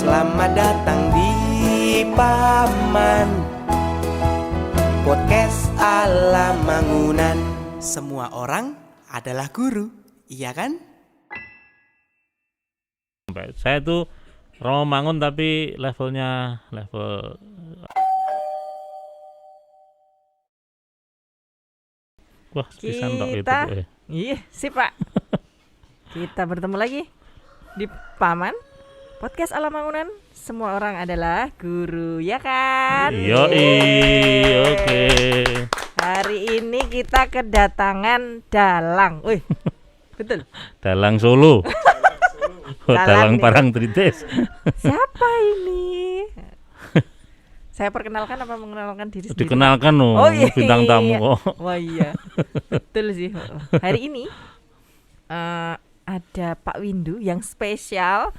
Selamat datang di Paman Podcast ala Mangunan. Semua orang adalah guru, iya kan? Saya tuh Romangun tapi level wah sepisan tok itu. Iya sih Pak. Kita bertemu lagi di Paman Podcast ala Mangunan. Semua orang adalah guru, ya kan? Yoi, oke. Hari ini kita kedatangan Dalang. Wih, betul. Dalang Solo. Dalang nih. Parangtritis. Siapa ini? Saya perkenalkan apa mengenalkan diri sendiri? Dikenalkan loh, bintang tamu. Wah iya, betul sih. Hari ini ada Pak Windu yang spesial.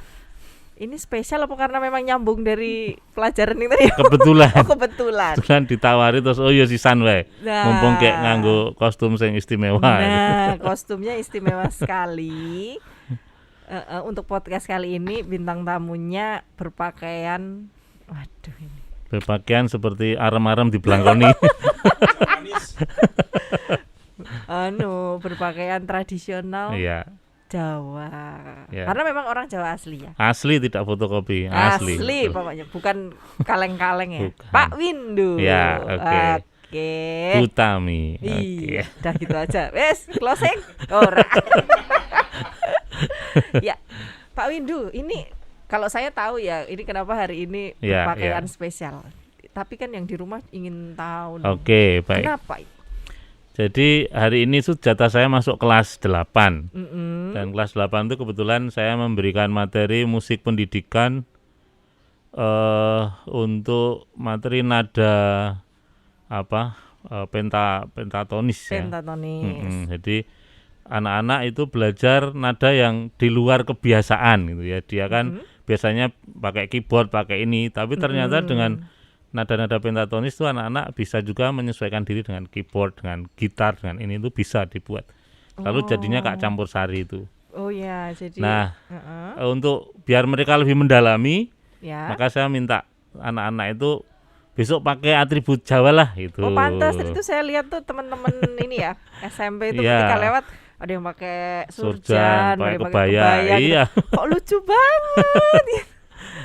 Ini spesial apa karena memang nyambung dari pelajaran ini tadi? Kebetulan. Kebetulan Ditawari terus iya sisan wae. Nah. Mumpung kayak nganggo kostum sing istimewa. Nah, kostumnya istimewa sekali. Untuk podcast kali ini bintang tamunya berpakaian, waduh ini. Berpakaian seperti arem-arem di Blangkoni. Berpakaian tradisional. Iya. Jawa. Ya. Karena memang orang Jawa asli ya. Asli tidak fotokopi, Asli betul. pokoknya, bukan kaleng-kaleng ya. Bukan. Pak Windu. Ya, oke. Utami. Iya, udah gitu aja. Wes, closing. Ora. Ya, Pak Windu, ini kalau saya tahu ya, ini kenapa hari ini berpakaian spesial. Tapi kan yang di rumah ingin tahu. Oke, baik. Kenapa? Jadi hari ini tuh jatah saya masuk kelas 8. Dan kelas 8 itu kebetulan saya memberikan materi musik pendidikan untuk materi nada pentatonis ya. Pentatonis. Jadi anak-anak itu belajar nada yang di luar kebiasaan gitu ya. Dia kan biasanya pakai keyboard, pakai ini, tapi ternyata dengan nada-nada pentatonis itu anak-anak bisa juga menyesuaikan diri dengan keyboard, dengan gitar, dengan ini itu bisa dibuat. Lalu jadinya Kak campur sari itu. Oh ya, jadi. Nah, untuk biar mereka lebih mendalami, ya. Maka saya minta anak-anak itu besok pakai atribut Jawa lah gitu. Oh pantas, itu saya lihat tuh teman-teman ini ya SMP itu ketika lewat ada yang pakai surjan, pakai ada yang kebaya, iya. Gitu. Kok lucu banget.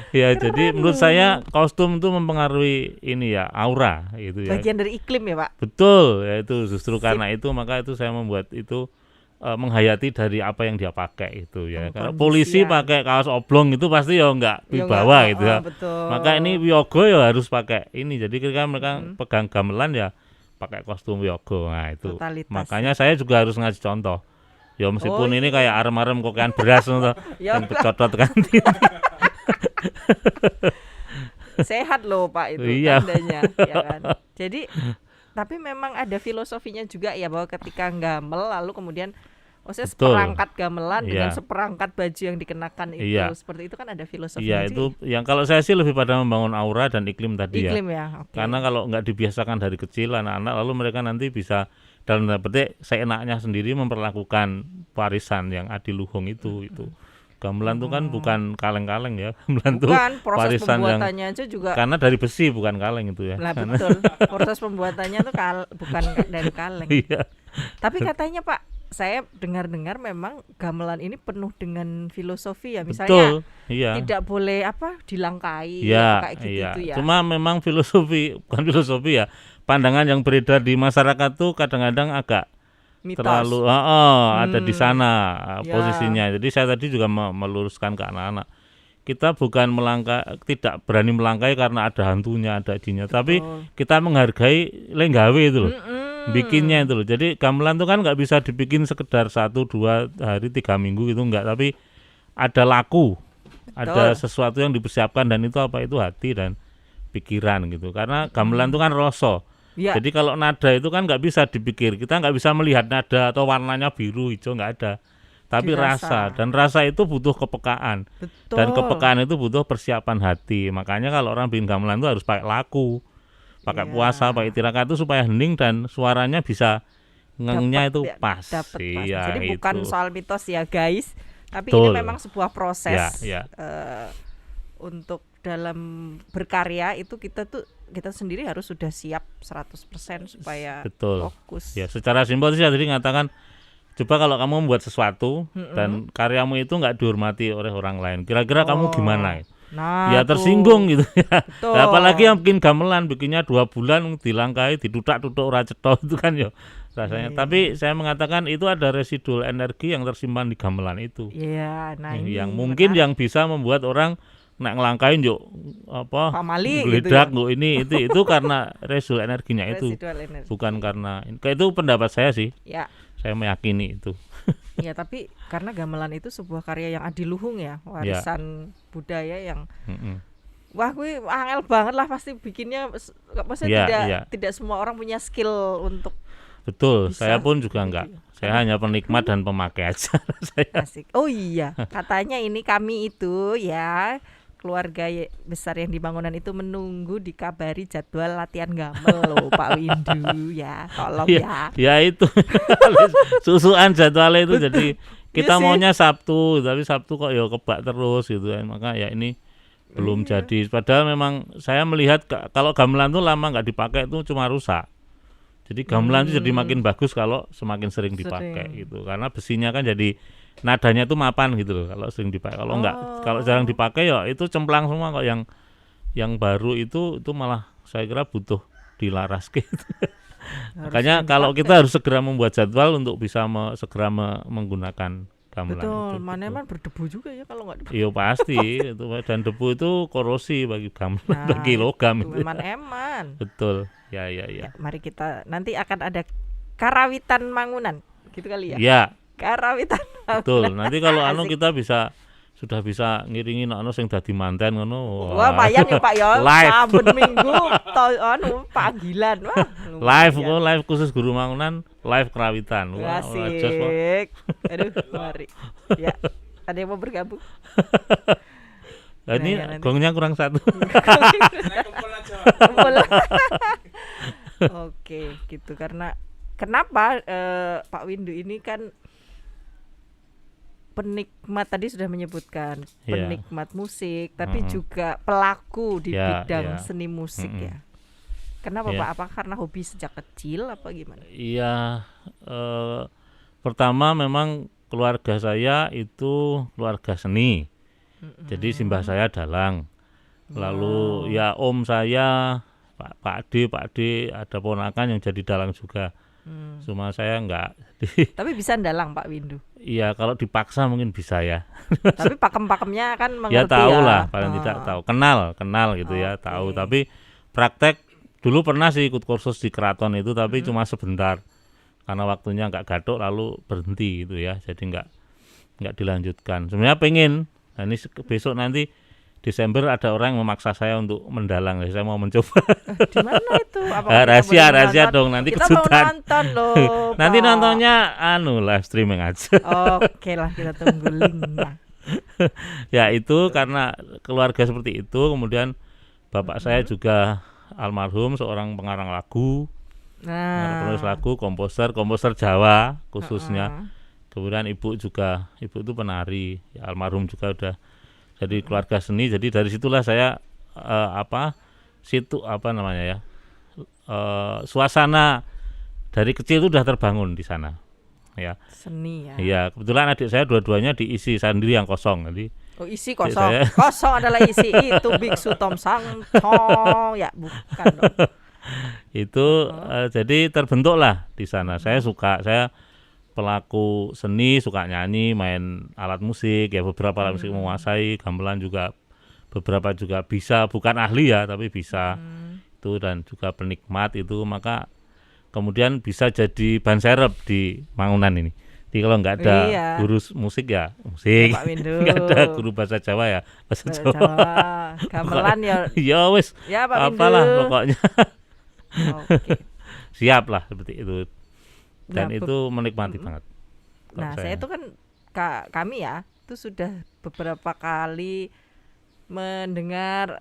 Ya, jadi menurut saya kostum itu mempengaruhi ini ya, aura gitu ya. Bagian dari iklim ya, Pak. Betul, ya itu justru karena itu maka itu saya membuat itu menghayati dari apa yang dia pakai itu ya. Kalau polisi pakai kaos oblong itu pasti ya enggak wibawa gitu ya. Betul. Maka ini wiyogo ya harus pakai ini. Jadi ketika mereka pegang gamelan ya pakai kostum wiyogo. Nah, itu. Totalitas, makanya saya juga harus ngasih contoh. Ya meskipun ini kayak arem-arem kokean beras gitu, yang becodot kan. Sehat loh Pak itu tandanya ya kan. Jadi tapi memang ada filosofinya juga ya, bahwa ketika gamel lalu kemudian seperangkat gamelan dengan seperangkat baju yang dikenakan itu seperti itu kan ada filosofinya. Iya, itu yang kalau saya sih lebih pada membangun aura dan iklim tadi ya. Okay. Karena kalau nggak dibiasakan dari kecil anak-anak, lalu mereka nanti bisa dalam tanda petik seenaknya sendiri memperlakukan warisan yang adiluhung itu. Gamelan itu kan bukan kaleng-kaleng ya. Gamelan itu proses warisan pembuatannya aja juga. Karena dari besi bukan kaleng itu ya. Lah betul. Proses pembuatannya itu bukan dari kaleng. Iya. Tapi katanya Pak, saya dengar-dengar memang gamelan ini penuh dengan filosofi ya. Misalnya tidak boleh dilangkai kayak gitu ya. Cuma memang bukan filosofi ya. Pandangan yang beredar di masyarakat tuh kadang-kadang agak mitos. Terlalu ada di sana posisinya. Jadi saya tadi juga meluruskan ke anak-anak. Kita bukan tidak berani melangkai karena ada hantunya, ada idinya, tapi kita menghargai lenggawe itu loh. Bikinnya itu loh. Jadi gamelan itu kan nggak bisa dibikin sekedar 1, 2 hari, 3 minggu gitu, enggak, tapi ada laku. Ada sesuatu yang dipersiapkan, dan itu apa? Itu hati dan pikiran gitu. Karena gamelan itu kan rasa. Ya. Jadi kalau nada itu kan nggak bisa dipikir, kita nggak bisa melihat nada atau warnanya biru, hijau, nggak ada. Tapi rasa, dan rasa itu butuh kepekaan. Betul. Dan kepekaan itu butuh persiapan hati. Makanya kalau orang bikin gamelan itu harus pakai laku, pakai puasa, pakai tirakat itu supaya hening dan suaranya bisa ngengnya itu pas. Iya, jadi bukan soal mitos ya guys, tapi ini memang sebuah proses. untuk dalam berkarya itu kita sendiri harus sudah siap 100% supaya fokus. Ya, secara simpel sih tadi ngatakan coba kalau kamu membuat sesuatu dan karyamu itu nggak dihormati oleh orang lain, kira-kira kamu gimana? Nah, ya tersinggung gitu ya. Nah, apalagi yang bikin gamelan, bikinnya 2 bulan dilangkai, ditutak-tutuk ora cetha itu kan ya rasanya. Tapi saya mengatakan itu ada residual energi yang tersimpan di gamelan itu. Iya, nah ini yang mungkin yang bisa membuat orang nek ngelangkain yuk geledak gitu ya. itu karena residual energinya itu. Bukan karena itu pendapat saya sih. Ya. Saya meyakini itu. Ya, tapi karena gamelan itu sebuah karya yang adiluhung ya, warisan budaya yang wah, gue angel banget lah pasti bikinnya. Maksudnya tidak semua orang punya skill untuk. Betul, saya pun juga enggak. Saya hanya penikmat dan pemakai aja. Asik. Oh iya, katanya ini kami itu ya keluarga besar yang di bangunan itu menunggu dikabari jadwal latihan gamel loh Pak Windu ya, tolong ya. Ya itu susuan jadwalnya itu jadi kita maunya Sabtu, tapi Sabtu kok ya kebak terus gitu kan, maka ya ini belum jadi. Padahal memang saya melihat kalau gamelan tuh lama nggak dipakai itu cuma rusak. Jadi gamelan itu jadi makin bagus kalau semakin sering dipakai gitu, karena besinya kan jadi nadanya itu mapan gitu loh kalau sering dipakai. Kalau enggak, kalau jarang dipakai ya itu cemplang semua kok. Yang baru itu malah saya kira butuh dilaras gitu. Makanya kalau kita harus segera membuat jadwal untuk bisa segera menggunakan gamelan. Betul, maneman berdebu juga ya kalau enggak dipakai. Iya pasti itu, dan debu itu korosi bagi gamelan, bagi logam itu. Eman. Betul. Ya. Mari kita nanti akan ada karawitan Mangunan gitu kali ya. Ya. Karawitan. Betul. Nanti kalau kita sudah bisa ngiringi sing dadi manten ngono. Wah, lumayan ya Pak ya. Saben minggu panggilan. Wah, live khusus Guru Mangunan, live karawitan. Wah, asik. Aduh, mari. Ya, ada yang mau bergabung? Ini gongnya kurang 1. Oke, gitu. Karena kenapa Pak Windu ini kan penikmat, tadi sudah menyebutkan penikmat musik, tapi juga pelaku di bidang seni musik ya. Kenapa Pak? Apa karena hobi sejak kecil apa gimana? Iya, pertama memang keluarga saya itu keluarga seni. Jadi simbah saya dalang. Lalu ya om saya Pak D ada ponakan yang jadi dalang juga. Cuma saya enggak. Tapi bisa dalang Pak Windu? Iya, kalau dipaksa mungkin bisa ya. Tapi pakem-pakemnya kan mengerti ya. Tahu lah, paling tidak tahu. Kenal gitu ya, tahu. Tapi praktek dulu pernah sih ikut kursus di keraton itu, tapi cuma sebentar. Karena waktunya enggak gadok lalu berhenti gitu ya. Jadi enggak dilanjutkan. Sebenarnya pengen. Nah, ini besok nanti Desember ada orang yang memaksa saya untuk mendalang, saya mau mencoba. Di mana itu? Rahasia dong, nanti kita kejutan. Mau nonton loh. Nanti nontonnya live streaming aja. Oke lah, kita tunggu linknya. Ya itu karena keluarga seperti itu, kemudian bapak saya juga almarhum seorang pengarang lagu, penulis lagu, komposer Jawa khususnya. Kemudian ibu itu penari, ya, almarhum juga udah. Jadi keluarga seni, jadi dari situlah saya suasana dari kecil itu sudah terbangun di sana. Ya. Seni ya. Iya, kebetulan adik saya dua-duanya diisi, saya sendiri yang kosong. Jadi isi kosong. Kosong adalah isi itu biksu Tom Sangtong ya, bukan dong. Itu jadi terbentuklah di sana. Saya pelaku seni, suka nyanyi, main alat musik, ya beberapa alat musik menguasai, gamelan juga beberapa juga bisa, bukan ahli ya, tapi bisa. Itu dan juga penikmat itu, maka kemudian bisa jadi ban serep di Mangunan ini. Jadi kalau nggak ada guru musik ya musik, nggak ada guru bahasa Jawa ya bahasa Jawa. Gamelan ya. Ya wis, apalah pokoknya. Oke. Siap lah seperti itu. Dan itu menikmati banget. Nah, saya itu kan kami ya, itu sudah beberapa kali mendengar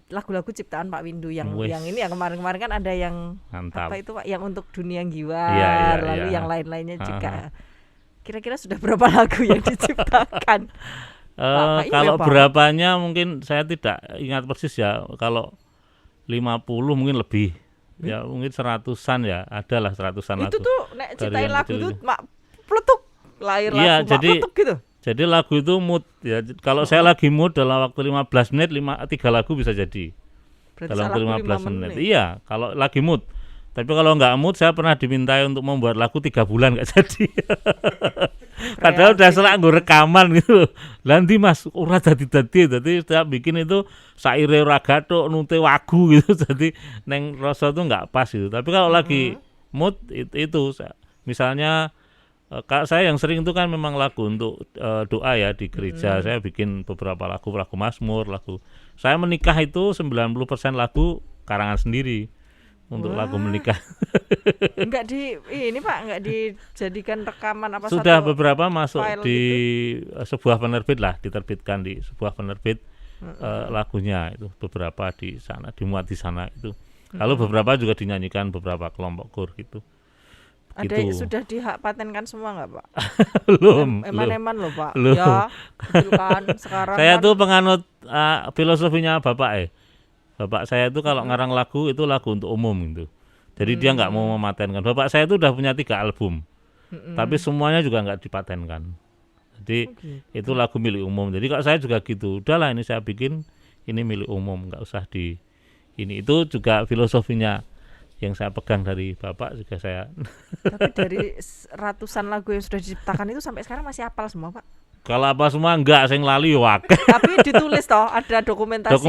lagu-lagu ciptaan Pak Windu yang ini yang kemarin-kemarin kan ada yang mantap. Apa itu Pak, yang untuk dunia giwa, lalu yang lain-lainnya juga. Kira-kira sudah berapa lagu yang diciptakan? Kalau berapanya mungkin saya tidak ingat persis ya. Kalau 50 mungkin lebih. Ya mungkin 100-an ya. Adalah 100-an lagu. Itu tuh nek ciptain lagu itu mak pletuk lahir lagu mak pletuk gitu. Jadi lagu itu mood ya. Kalau saya lagi mood dalam waktu 15 menit 3 lagu bisa jadi. Berarti dalam waktu 15 menit. Iya, kalau lagi mood. Tapi kalau nggak mood saya pernah dimintai untuk membuat lagu 3 bulan nggak jadi. Padahal udah selak nggo rekaman gitu. Nanti Mas ora dadi setiap bikin itu saire ora gathuk nute wagu gitu. Jadi neng rasa tuh nggak pas gitu. Tapi kalau lagi mood itu misalnya saya yang sering itu kan memang lagu untuk doa ya di gereja. Saya bikin beberapa lagu Mazmur, lagu. Saya menikah itu 90% lagu karangan sendiri. Untuk lagu menikah. Enggak enggak dijadikan rekaman apa sudah satu beberapa masuk di gitu? Sebuah penerbit lah, diterbitkan di sebuah penerbit lagunya itu beberapa di sana, dimuat di sana itu. Lalu beberapa juga dinyanyikan beberapa kelompok kur gitu. Ada gitu. Sudah dihak patenkan semua nggak Pak? Belum. Eman-eman loh Pak. Belum. Ya, betul kan sekarang. Saya kan tuh penganut filosofinya Bapak Bapak saya itu kalau ngarang lagu itu lagu untuk umum gitu. Jadi dia nggak mau mematenkan. Bapak saya itu udah punya 3 album, tapi semuanya juga nggak dipatenkan. Jadi itu lagu milik umum. Jadi kalau saya juga gitu, udahlah ini saya bikin ini milik umum, nggak usah di ini. Itu juga filosofinya yang saya pegang dari Bapak juga saya. Tapi dari ratusan lagu yang sudah diciptakan itu sampai sekarang masih hafal semua Pak? Kalau apa semua enggak, sing lali wak. Tapi ditulis toh, ada dokumentasinya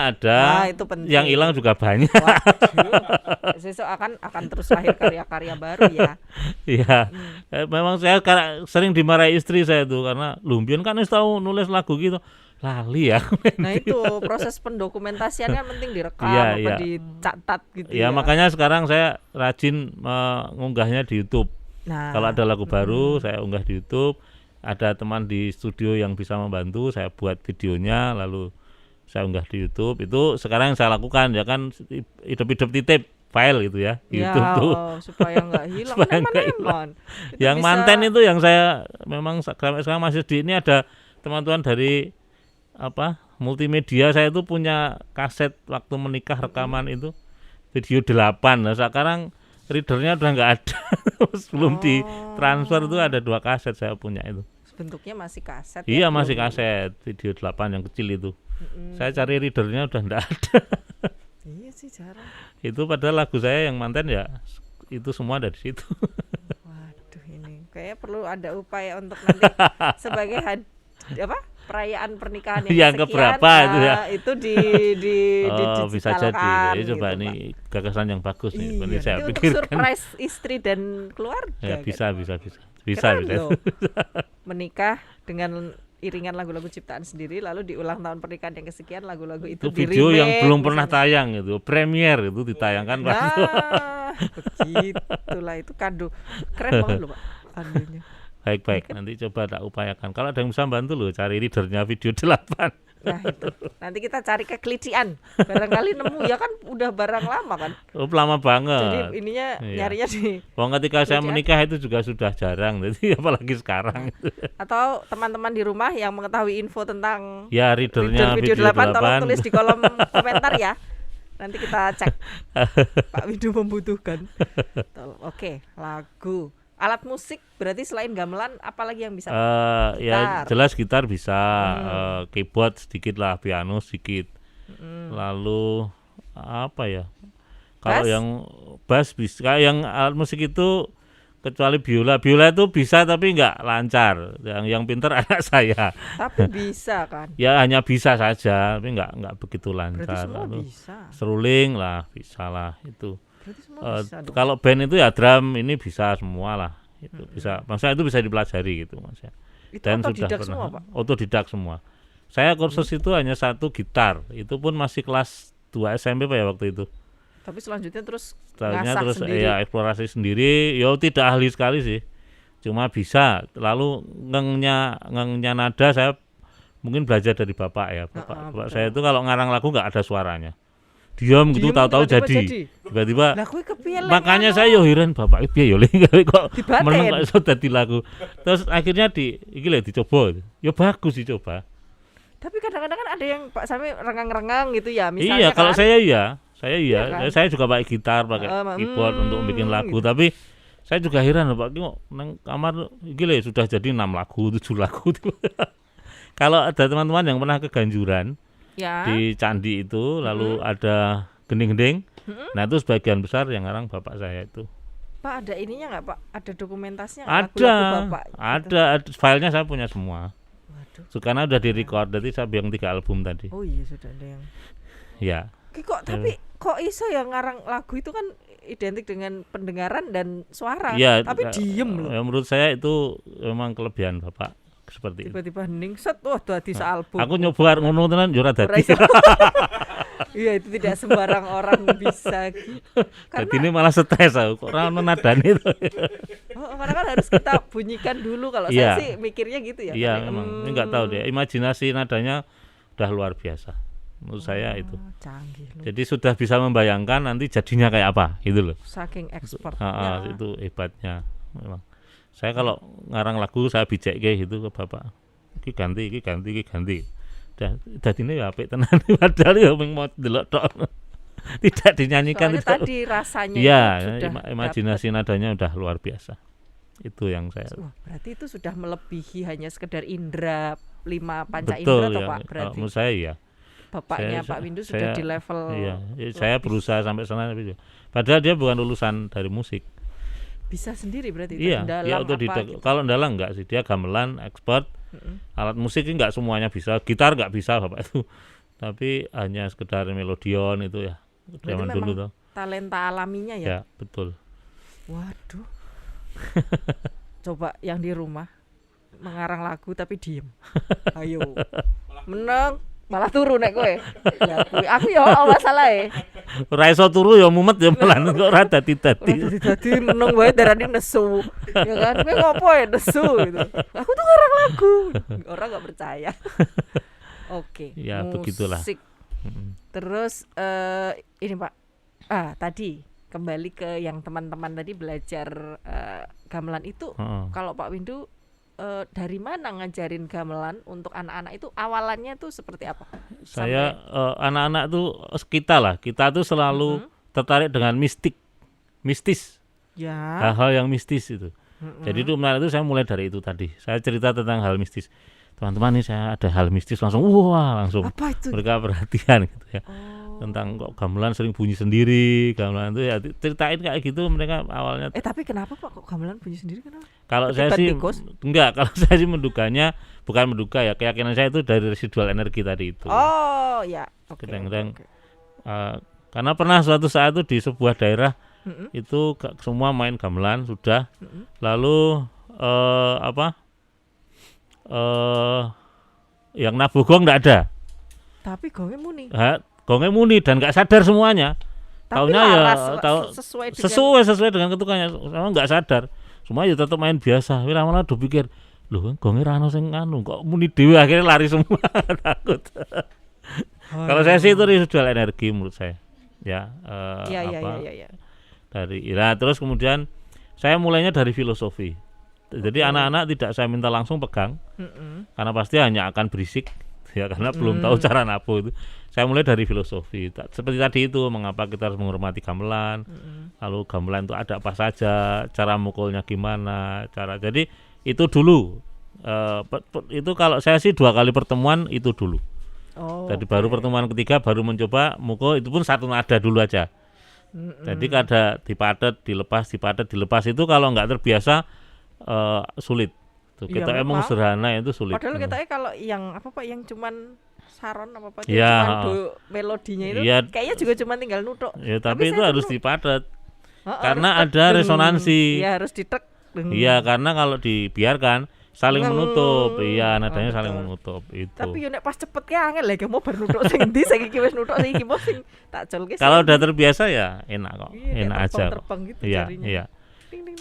gitu? ada. Nah, itu penting. Yang hilang juga banyak. Waduh. Sesuk akan terus lahir karya-karya baru ya. Iya. Memang saya sering dimarahi istri saya tuh karena lumbian kan wis tahu nulis lagu gitu. Lali ya. Nah, itu proses pendokumentasian kan penting direkam dicatat gitu ya. Ya, makanya sekarang saya rajin mengunggahnya di YouTube. Nah, kalau ada lagu baru saya unggah di YouTube. Ada teman di studio yang bisa membantu, saya buat videonya lalu saya unggah di YouTube. Itu sekarang yang saya lakukan ya kan, hidup-hidup titip file gitu ya di YouTube tuh supaya nggak hilang. Yang bisa... manten itu yang saya memang sekarang masih di ini. Ada teman-teman dari multimedia, saya itu punya kaset waktu menikah rekaman itu video 8. Nah sekarang readernya udah nggak ada. Sebelum ditransfer itu ada 2 kaset saya punya itu. Bentuknya masih kaset. Iya, masih kaset video 8 yang kecil itu. Saya cari readernya udah enggak ada. Iya sih, jarang. Itu padahal lagu saya yang manten ya itu semua ada di situ. Waduh, ini kayaknya perlu ada upaya untuk nanti sebagai perayaan pernikahan yang keberapa itu ya. Itu bisa jadi. Gitu, coba ini gagasan yang bagus nih. Iya, saya untuk pikirkan. Surprise istri dan keluarga. Ya, bisa. Menikah dengan iringan lagu-lagu ciptaan sendiri, lalu di ulang tahun pernikahan yang kesekian lagu-lagu itu video yang belum pernah tayang itu, premier itu ditayangkan. Begitulah itu kado keren banget loh Pak kadonya. Baik, nanti coba tak upayakan. Kalau ada yang bisa bantu loh, cari readernya video 8. Nah itu, nanti kita cari kekelician. Barangkali nemu, ya kan udah barang lama kan. Lama banget. Jadi ininya nyarinya di ketika saya menikah itu juga sudah jarang, jadi apalagi sekarang. Atau teman-teman di rumah yang mengetahui info tentang readernya video 8, tolong tulis di kolom komentar ya. Nanti kita cek. Pak Widu membutuhkan. Oke, lagu. Alat musik berarti selain gamelan apalagi yang bisa? Ya jelas gitar bisa, keyboard sedikit lah, piano sedikit. Lalu apa ya? Kalau yang bass bisa, yang alat musik itu kecuali biola itu bisa tapi nggak lancar. Yang pinter anak saya. Tapi bisa kan? Ya hanya bisa saja, tapi nggak begitu lancar. Berarti semua lalu bisa. Seruling lah, bisa lah itu. Kalau band itu ya drum ini bisa semua lah, itu bisa. Maksudnya itu bisa dipelajari gitu maksudnya. Dan sudah pernah otodidak semua. Saya kursus itu hanya 1 gitar, itu pun masih kelas 2 SMP Pak ya waktu itu. Tapi selanjutnya terus sendiri. Ya eksplorasi sendiri. Tidak ahli sekali sih, cuma bisa. Lalu ngengnya nada saya mungkin belajar dari bapak ya. Bapak saya itu kalau ngarang lagu nggak ada suaranya. diam gitu, tahu-tahu jadi. Tiba-tiba. Makanya saya yo heran bapak piye yo kok meneng kok iso dadi lagu. Terus akhirnya iki lho dicoba. Ya bagus dicoba. Tapi kadang-kadang kan ada yang Pak Sami rengang-rengang gitu ya, misalnya. Iya, kalau kan? saya iya. Kan? Saya juga pakai gitar, pakai keyboard untuk bikin lagu, gitu. Tapi saya juga heran Pak kok nang kamar iki lho sudah jadi 6 lagu, 7 lagu. Kalau ada teman-teman yang pernah ke Ganjuran ya. Di candi itu, lalu ada gending-gending. Nah, itu sebagian besar yang ngarang bapak saya itu. Pak, ada ininya nggak Pak? Ada dokumentasinya? Ada, Bapak, ada filenya saya punya semua. Waduh. Karena udah direcord, jadi saya bilang 3 album tadi. Oh iya, sudah ada yang. Ya. Tapi kok iso yang ngarang lagu itu kan identik dengan pendengaran dan suara, ya, tapi diem loh. Menurut saya itu memang kelebihan bapak. Seperti tiba-tiba hening set, wah dadi album. Aku nyoba ngono tenan yo ora dadi. Iya, itu tidak sembarang orang bisa. Jadi ini malah stres aku, kok ora ono nadane to. Karena kan harus kita bunyikan dulu, kalau saya sih mikirnya gitu ya. Iya, memang. Ini enggak tahu deh, imajinasi nadanya udah luar biasa. Menurut saya itu. Canggih loh. Jadi sudah bisa membayangkan nanti jadinya kayak apa, gitu loh. Saking expert. Itu hebatnya memang. Saya kalau ngarang lagu saya bijak kayak gitu ke bapak. Iki ganti. Dadine ya apik tenan padahal ya mau delok tok. Tidak dinyanyikan. Soalnya tadi rasanya ya, imajinasi nadanya udah luar biasa. Itu yang saya. Berarti itu sudah melebihi hanya sekedar indera 5 panca indera atau Pak? Berarti. Menurut saya ya. Bapaknya Pak Windu sudah di level. Iya, saya berusaha sampai sana tapi padahal dia bukan lulusan dari musik. Bisa sendiri berarti. Iya, gitu. Kalau ndalang enggak sih, dia gamelan, expert. Alat musik enggak semuanya bisa, gitar enggak bisa bapak itu. Tapi hanya sekedar melodion itu ya. Zaman dulu tuh. Talenta alaminya ya. Ya, betul. Waduh. Coba yang di rumah mengarang lagu tapi diem. Ayo. Menang malah turu nek kowe. Ya aku ya masalah ora iso turu ya mumet ya malah kok ora dadi. Dadi meneng wae darani nesu. Ya kan kowe ngopo nesu gitu. Aku tuh ngarang lagu. Orang enggak percaya. Oke. Ya begitulah. Terus ini Pak. Tadi kembali ke yang teman-teman tadi belajar gamelan itu. Kalau Pak Windu dari mana ngajarin gamelan untuk anak-anak itu, awalannya tuh seperti apa? Saya anak-anak tuh kita tuh selalu tertarik dengan mistis ya, hal-hal yang mistis itu. Jadi itu menarik, itu saya mulai dari itu tadi. Saya cerita tentang hal mistis, teman-teman, nih saya ada hal mistis, langsung apa itu? Mereka perhatian gitu ya. Tentang kok gamelan sering bunyi sendiri, gamelan itu ya ceritain kayak gitu mereka awalnya. Tapi kenapa Pak kok gamelan bunyi sendiri, kenapa? Kalau saya sih enggak, kalau saya sih menduganya, bukan menduga ya, keyakinan saya itu dari residual energi tadi itu. Oh ya, oke. Kadang-kadang karena pernah suatu saat itu di sebuah daerah itu semua main gamelan sudah, lalu yang nabuh gong enggak ada. Tapi gongnya muni. Gongnya muni dan nggak sadar semuanya. Taunya ya sesuai dengan ketukannya, sama nggak sadar. Semua ya tetap main biasa. Lama-lama udah pikir, loh gongnya rano sing anu kok muni dewe, akhirnya lari semua. Takut. Kalau saya sih itu residual energi menurut saya. Ya. Dari terus kemudian saya mulainya dari filosofi. Jadi anak-anak tidak saya minta langsung pegang, karena pasti hanya akan berisik. Ya karena belum tahu cara nabuh itu. Saya mulai dari filosofi seperti tadi itu, mengapa kita harus menghormati gamelan, lalu gamelan itu ada apa saja, cara mukulnya gimana, jadi itu dulu. Itu kalau saya sih 2 kali pertemuan itu dulu. Jadi baru pertemuan ketiga baru mencoba mukul, itu pun satu nada dulu aja. Jadi ada dipadet dilepas itu kalau nggak terbiasa sulit. Kita emang sederhana itu sulit. Padahal kita kalau yang apa Pak, yang cuman saron apa cuman melodinya itu kayaknya juga cuma tinggal nutuk. Ya, tapi itu harus dipadet. Karena ada resonansi. Iya, harus ditek. Iya, karena kalau dibiarkan saling menutup. Iya, nadanya saling menutup itu. Tapi yo nek pas cepet ki angel lek mau bar nutuk sing ndi, sing iki wis nutuk, sing iki mau sing tak colke. Kalau udah terbiasa ya enak kok. Enak aja. Terbang gitu jarinya. Iya.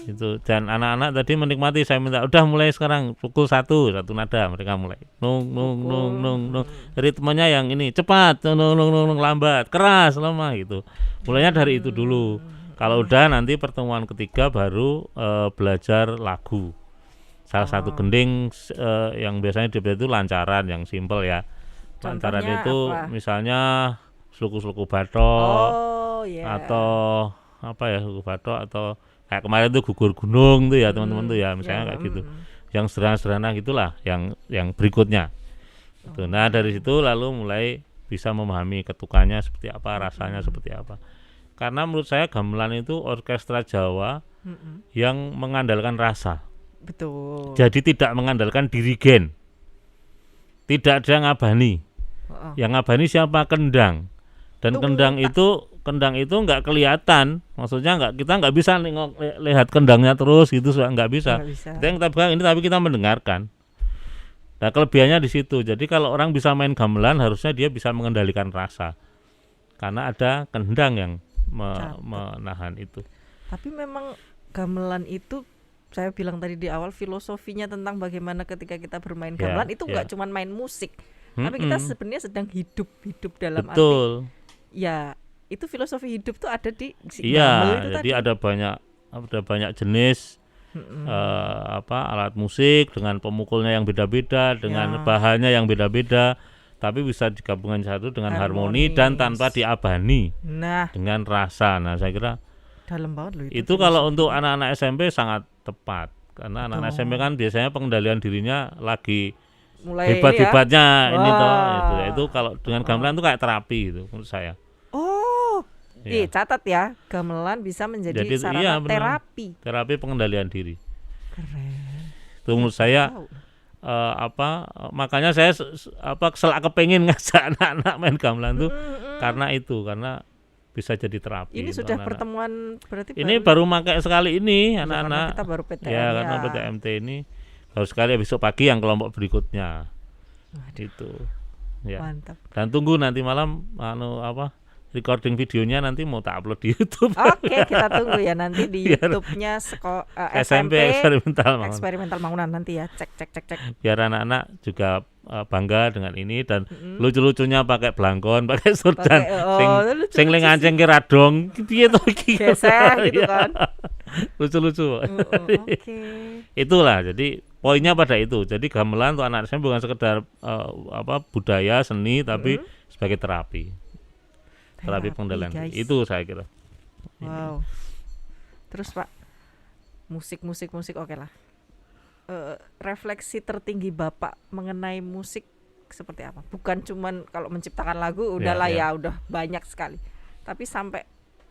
Itu, dan anak-anak tadi menikmati. Saya minta udah mulai sekarang pukul 1 nada, mereka mulai nung nung nung nung nung, ritmenya yang ini cepat, nung nung nung, lambat, keras, lemah gitu. Mulainya dari itu dulu. Kalau udah nanti pertemuan ketiga baru belajar lagu. Salah satu gending yang biasanya dia itu lancaran, yang simpel ya. Lancaran itu apa? Misalnya sluku-sluku bathok, atau apa ya, sluku bathok, atau kayak kemarin tuh gugur gunung tuh ya teman-teman tuh ya, misalnya kayak gitu. Yang sederhana-sederhana gitulah yang berikutnya. Gitu. Nah dari situ lalu mulai bisa memahami ketukannya seperti apa, rasanya seperti apa. Karena menurut saya gamelan itu orkestra Jawa yang mengandalkan rasa. Betul. Jadi tidak mengandalkan dirigen. Tidak ada ngabani. Yang ngabani siapa? Kendang. Dan kendang itu nggak kelihatan, maksudnya kita nggak bisa lihat kendangnya terus gitu, nggak bisa. Kita pegang ini tapi kita mendengarkan. Nah kelebihannya di situ. Jadi kalau orang bisa main gamelan harusnya dia bisa mengendalikan rasa, karena ada kendang yang menahan itu. Tapi memang gamelan itu saya bilang tadi di awal, filosofinya tentang bagaimana ketika kita bermain gamelan itu nggak cuma main musik, tapi kita sebenarnya sedang hidup dalam arti ya itu filosofi hidup tuh ada di gamel itu jadi tadi. ada banyak jenis alat musik dengan pemukulnya yang beda-beda, dengan bahannya yang beda-beda, tapi bisa digabungkan satu dengan harmoni dan tanpa diabani dengan rasa. Nah saya kira dalam banget loh itu kalau untuk anak-anak SMP sangat tepat, karena anak-anak SMP kan biasanya pengendalian dirinya lagi mulai hebat-hebatnya ini toh itu kalau dengan gamelan itu kayak terapi gitu menurut saya. Catat ya, gamelan bisa menjadi sarana terapi pengendalian diri. Keren. Itu menurut saya makanya saya selak kepengin ngajak anak-anak main gamelan tuh karena bisa jadi terapi. Ini sudah anak-anak. Pertemuan berarti ini baru pakai sekali ini anak-anak. Kita baru PTM karena PTMT ini baru sekali, besok pagi yang kelompok berikutnya. Itu. Ya. Mantap. Dan tunggu nanti malam recording videonya nanti mau tak upload di YouTube. Oke, kita tunggu ya nanti di YouTube-nya SMP Eksperimental Mangunan nanti ya. Cek. Biar anak-anak juga bangga dengan ini dan lucu-lucunya pakai blangkon, pakai surdan, sing lenganceng ki radong, piye to iki. Gesek gitu kan. Lucu-lucu. Oke. Itulah, jadi poinnya pada itu. Jadi gamelan untuk anak saya bukan sekedar budaya seni, tapi sebagai terapi pengendalian itu saya kira. Wow. Terus Pak, musik oke lah. Refleksi tertinggi Bapak mengenai musik seperti apa? Bukan cuman kalau menciptakan lagu udahlah udah banyak sekali. Tapi sampai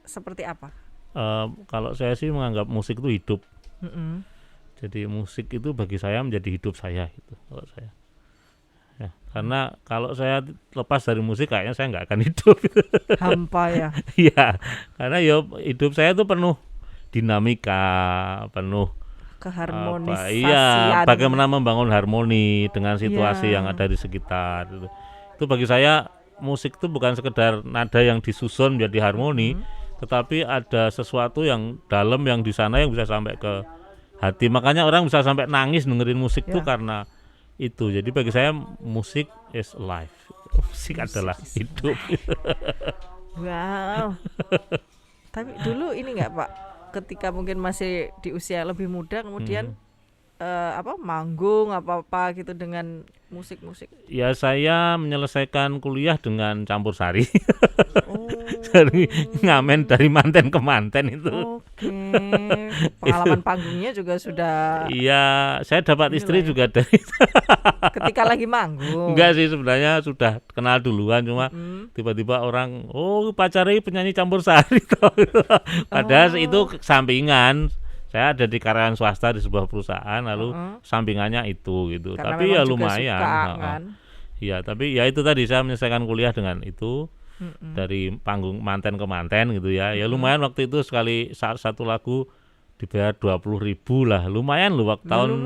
seperti apa? Kalau saya sih menganggap musik itu hidup. Jadi musik itu bagi saya menjadi hidup saya gitu. Kalau saya. Ya, karena kalau saya lepas dari musik kayaknya saya nggak akan hidup. Hampa ya. Iya, karena hidup saya itu penuh dinamika, penuh keharmonisasian. Bagaimana membangun harmoni dengan situasi yang ada di sekitar. Itu bagi saya musik itu bukan sekedar nada yang disusun menjadi harmoni, tetapi ada sesuatu yang dalam yang di sana yang bisa sampai ke hati. Makanya orang bisa sampai nangis dengerin musik itu karena itu. Jadi bagi saya musik is life. Musik adalah hidup. Wow. Tapi dulu ini enggak Pak, ketika mungkin masih di usia lebih muda kemudian manggung apa gitu dengan musik-musik. Ya saya menyelesaikan kuliah dengan campur sari. Dari ngamen dari manten ke manten itu. Oke. Pengalaman panggungnya juga sudah. Iya, saya dapat istri juga dari ketika lagi manggung. Enggak sih, sebenarnya sudah kenal duluan, cuma tiba-tiba orang pacarnya penyanyi campur sari. Padahal itu sampingan. Saya ada di karyawan swasta di sebuah perusahaan, lalu sampingannya itu gitu. Karena tapi ya lumayan. Iya, tapi ya itu tadi saya menyelesaikan kuliah dengan itu. Dari panggung manten ke manten gitu ya. Ya lumayan waktu itu sekali satu lagu dibayar 20.000 lah. Lumayan loh waktu tahun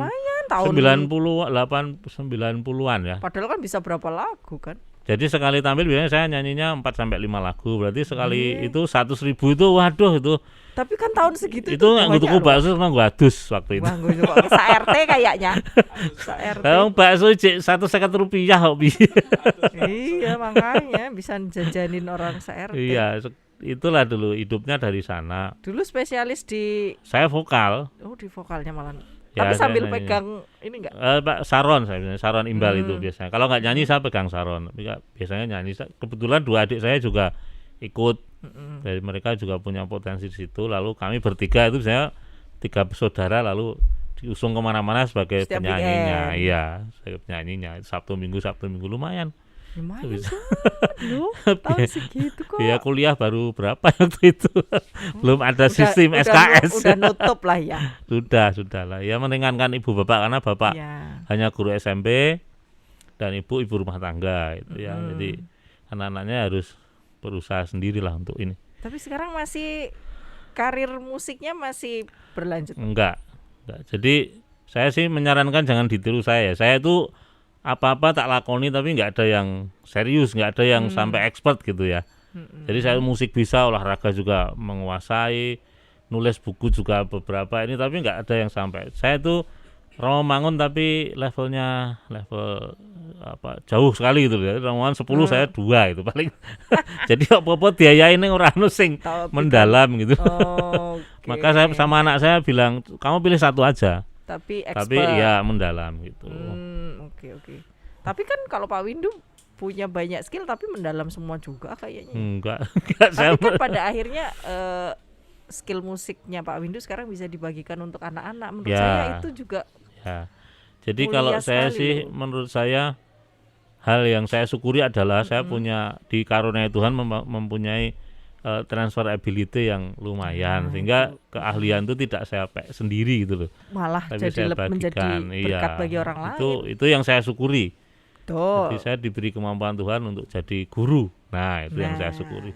90-an ya. Padahal kan bisa berapa lagu kan? Jadi sekali tampil biasanya saya nyanyinya 4 sampai 5 lagu. Berarti sekali itu 100.000 itu waduh itu. Tapi kan tahun segitu itu nggak tuku bakso sama gue adus waktu itu. Sa-RT kayaknya. Sa-RT. Bakso Rp150 kok piye. Iya, makanya bisa jajanin orang sa-RT. Iya, itulah dulu hidupnya dari sana. Dulu spesialis di Saya vokal. Oh, di vokalnya malah. Ya, tapi sambil pegang ini enggak? Pak saron saya biasanya, saron imbal itu biasanya. Kalau nggak nyanyi saya pegang saron. Biasanya nyanyi. Kebetulan 2 adik saya juga ikut. Dari mereka juga punya potensi di situ. Lalu kami bertiga itu saya 3 saudara lalu diusung kemana-mana sebagai setiap penyanyinya. Iya, sebagai penyanyinya. Sabtu minggu lumayan. Lumayan loh, tahun segitu kok. Ya kuliah baru berapa waktu itu. Belum ada sistem SKS. Udah nutup lah ya. Sudah lah. Ya meringankan ibu bapak karena bapak hanya guru SMP dan ibu rumah tangga itu ya. Jadi anak-anaknya harus berusaha sendirilah untuk ini. Tapi sekarang masih karir musiknya masih berlanjut? Enggak. Jadi saya sih menyarankan jangan ditiru saya. Saya itu apa-apa tak lakoni tapi nggak ada yang serius, nggak ada yang sampai expert gitu ya. Jadi saya musik bisa, olahraga juga menguasai, nulis buku juga beberapa ini, tapi nggak ada yang sampai. Saya itu Rawamangun tapi level jauh sekali gitu ya. Rawamangun 10 saya 2 itu paling. Jadi apa-apa biayain ora anu sing mendalam gitu. Maka saya sama anak saya bilang, kamu pilih satu aja. Tapi ya mendalam gitu. Oke. Tapi kan kalau Pak Windu punya banyak skill tapi mendalam semua juga kayaknya. Enggak. Tapi kan pada akhirnya skill musiknya Pak Windu sekarang bisa dibagikan untuk anak-anak. Menurut saya itu juga. Ya. Jadi kalau saya sih menurut saya hal yang saya syukuri adalah saya punya dikaruniai Tuhan mempunyai transfer ability yang lumayan sehingga keahlian itu tidak saya sendiri gitu loh. Malah tapi jadi menjadi berkat bagi orang lain. Itu yang saya syukuri. Tuh. Jadi saya diberi kemampuan Tuhan untuk jadi guru. Nah, itu yang saya syukuri.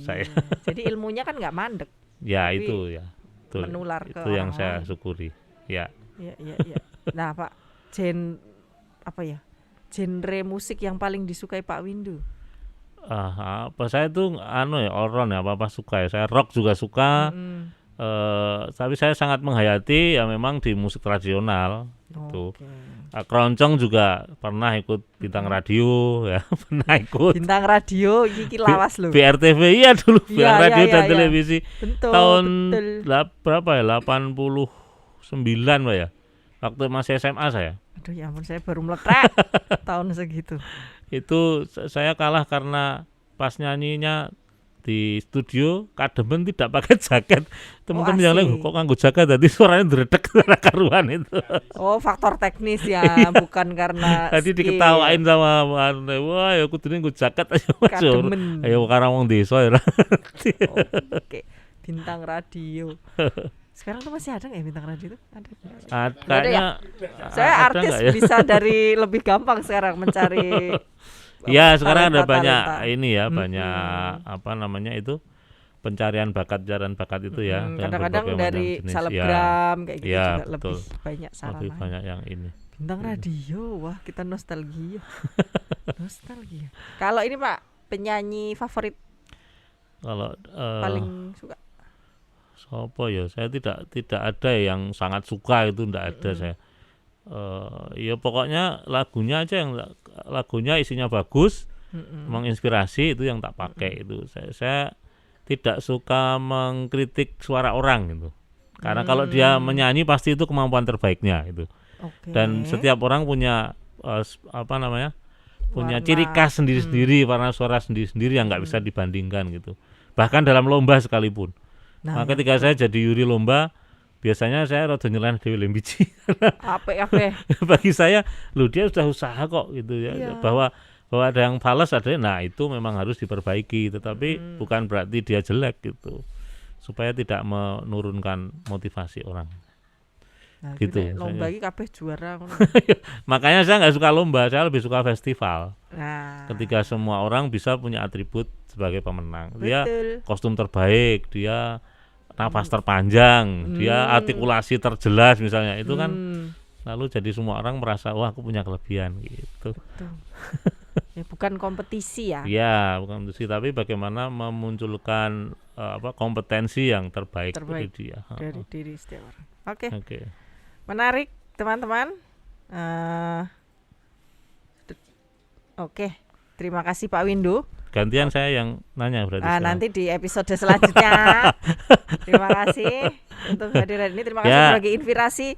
Saya. Jadi ilmunya kan nggak mandek. Ya, itu ya. Betul. Menular ke itu yang saya lain. syukuri. Ya. Iya. Nah, Pak, genre musik yang paling disukai Pak Windu? Apa saya tuh all round ya, apa suka ya. Saya rock juga suka. Tapi saya sangat menghayati ya memang di musik tradisional gitu. Keroncong juga pernah ikut bintang radio ya, pernah ikut. Bintang radio iki lawas loh. BRTV iya dulu, bintang radio dan televisi. Tahun berapa ya? 89 Pak ya. Waktu masih SMA saya. Aduh ya ampun, saya baru meletrek tahun segitu. Itu saya kalah karena pas nyanyinya di studio kademen tidak pakai jaket. Teman-teman yang lain kok nganggo jaket tadi suaranya dredeg karuan itu. Oh, faktor teknis ya, bukan karena tadi diketawain sama wah ya kudune nggo jaket ayo. Ayo karang wong desa ya. Oke. Bintang radio. Sekarang tuh masih ada nggak ya bintang radio itu? Ada. Kayaknya saya artis ya? Bisa dari lebih gampang sekarang mencari. Ya sekarang ada banyak ini ya, banyak apa namanya itu pencarian bakat itu ya. Kadang-kadang dari selebgram kayak gitu ya, juga betul. Lebih banyak sarana. Lebih banyak yang ini. Bintang radio, wah kita nostalgia. Nostalgia. Kalau ini Pak, penyanyi favorit? Kalau paling suka? Sopo ya, saya tidak ada yang sangat suka itu, tidak ada saya. Ya pokoknya lagunya aja yang lagunya isinya bagus, menginspirasi itu yang tak pakai itu. Saya tidak suka mengkritik suara orang gitu. Karena kalau dia menyanyi pasti itu kemampuan terbaiknya itu. Dan setiap orang punya punya ciri khas sendiri-sendiri, warna suara sendiri-sendiri yang nggak bisa dibandingkan gitu. Bahkan dalam lomba sekalipun. Nah, ketika saya jadi juri lomba, biasanya saya rada nyelan dhewe lembiji. Apa? Bagi saya, dia sudah usaha kok gitu ya. Iya. Bahwa ada yang fales nah itu memang harus diperbaiki, tetapi bukan berarti dia jelek gitu. Supaya tidak menurunkan motivasi orang. Nah, gitu. Lomba iki kabeh juara. Makanya saya nggak suka lomba, saya lebih suka festival. Nah. Ketika semua orang bisa punya atribut sebagai pemenang. Dia kostum terbaik, dia nafas terpanjang, dia artikulasi terjelas misalnya, itu kan lalu jadi semua orang merasa wah aku punya kelebihan gitu. Ya, bukan kompetisi ya. Ya, bukan kompetisi, tapi bagaimana memunculkan kompetensi yang terbaik dari dia. Dari diri setiap orang. Oke. Oke. Menarik, teman-teman. Oke. Terima kasih Pak Windu. Gantian saya yang nanya berarti. Nanti di episode selanjutnya. Terima kasih untuk hadiran ini. Terima kasih sebagai inspirasi.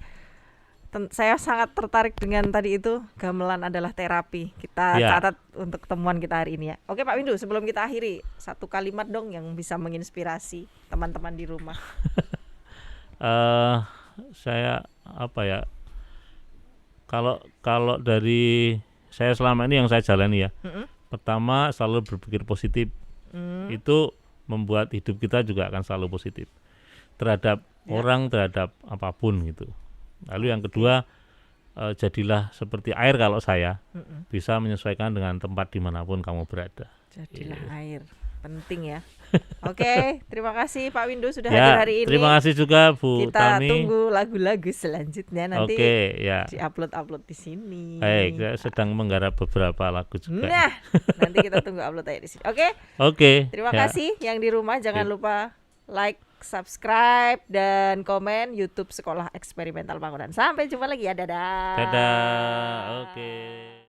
Saya sangat tertarik dengan tadi itu, gamelan adalah terapi. Kita catat untuk temuan kita hari ini ya. Oke Pak Windu, sebelum kita akhiri, satu kalimat dong yang bisa menginspirasi teman-teman di rumah. Saya kalau dari saya selama ini yang saya jalani ya. Pertama, selalu berpikir positif. Itu membuat hidup kita juga akan selalu positif terhadap orang, terhadap apapun gitu. Lalu yang kedua, jadilah seperti air kalau saya, bisa menyesuaikan dengan tempat dimanapun kamu berada. Jadilah air, penting ya. Oke, terima kasih Pak Windu sudah hadir hari ini. Terima kasih juga Bu Kita Tami. tunggu lagu-lagu selanjutnya nanti diupload di sini. Baik, saya sedang menggarap beberapa lagu juga. Nah, nanti kita tunggu upload aja di sini. Oke. Terima kasih yang di rumah, jangan lupa like, subscribe dan komen YouTube Sekolah Eksperimental Bangunan. Sampai jumpa lagi ya, dadah. Dadah. Oke.